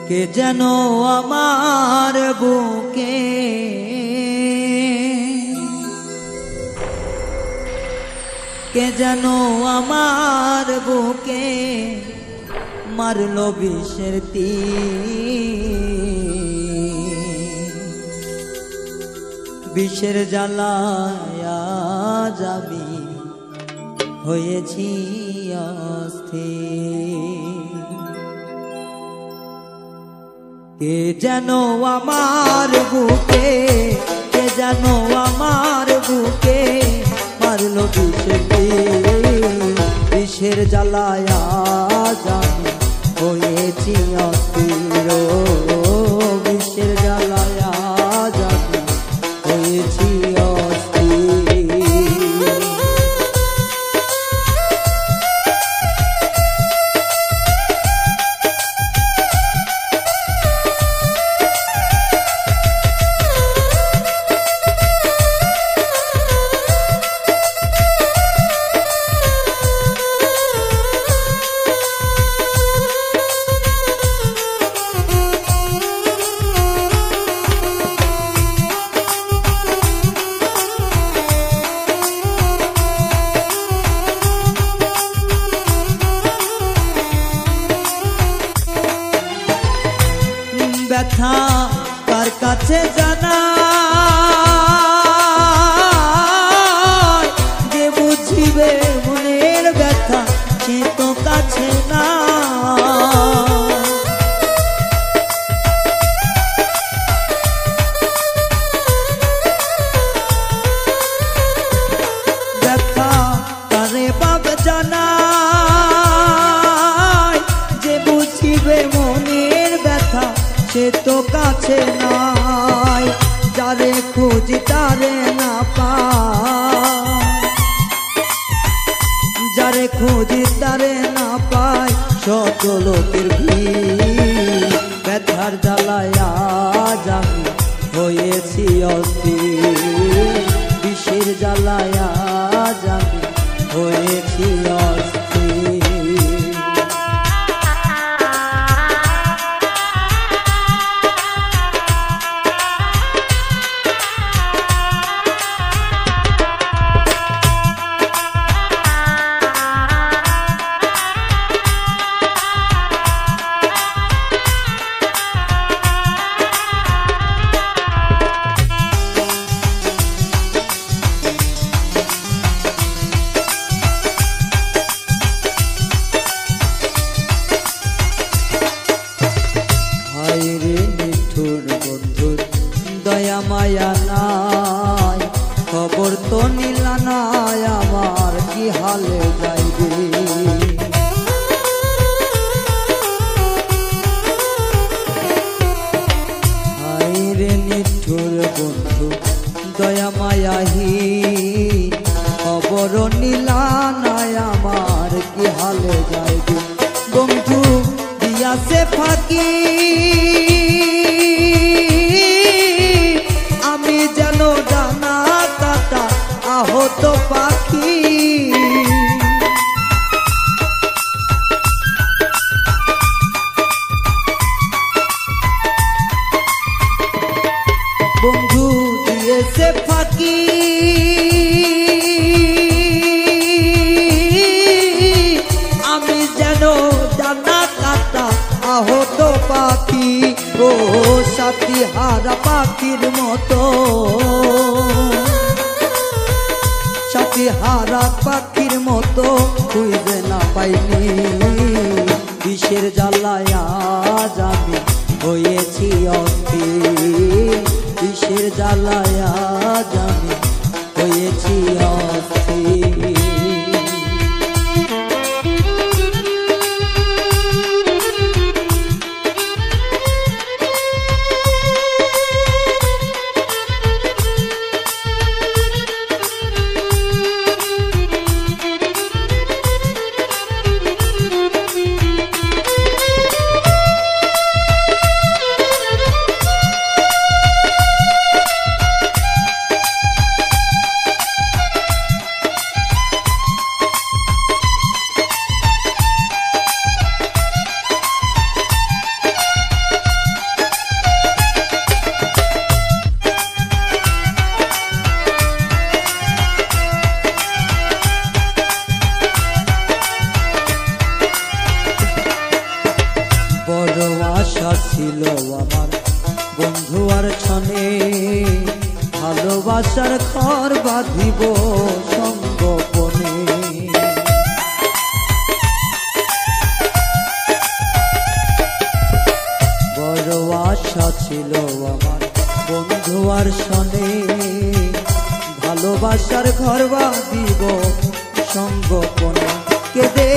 কে যেন আমার বুকে কে যেন আমার বুকে মারলো বিষের তীর বিষের জ্বালায় আমি হয়েছি অস্থির। কে যেন আমার বুকে কে যেন আমার বুকে মারলো বিষের তীর বিষের জ্বালায় আমি হয়েছি অস্থির। বিষের জ্বালায় আমি হয়েছি অস্থির। ব্যথা কার কাছে জানা যে বুঝিবে মনের ব্যথা সে তো কাছে না। ব্যথা কারে পাবে জানা যে বুঝিবে মনের ব্যথা সে তো কাছে নাই। যারে খুঁজি তারে না পাই যারে খুঁজি তারে না পাই শত লোকের ভিড় ব্যথার জ্বালায় আজ আমি হয়েছি অস্থির। বিষের জ্বালায় আজ আমি হয়েছি অস্থির। দয়া মায়া নাই খবর তো নিলা নাই আমার কি হালে যাইবে। হায়রে নিঠুর বন্ধু দয়া মায়াহীন খবর নিলা নাই আমার কি হালে যাইবে। বন্ধু দিয়াছে ফাঁকি আমি যেন ডানা কাটা আহত পাখি। বন্ধু দিয়েছে ফাঁকি আমি যেন ডানা কাটা আহত পাখি। ও সাথী হারা পাখির মতো সাথী হারা পাখির মতো খুঁজে না পাইনি। বিষের জ্বালায় আজ আমি হয়েছি অস্থির। বিষের জ্বালায় আজ আমি হয়েছি অস্থির। বড় আশা ছিল আমার বন্ধু আর ছনে, ভালোবাসার ঘর বাঁধিব সঙ্গোপনে। বড় আশা ছিল আমার বন্ধু আর শনে, ভালোবাসার ঘর বাঁধিব সঙ্গোপনে। কেঁদে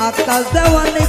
আকাশ দেওয়ানে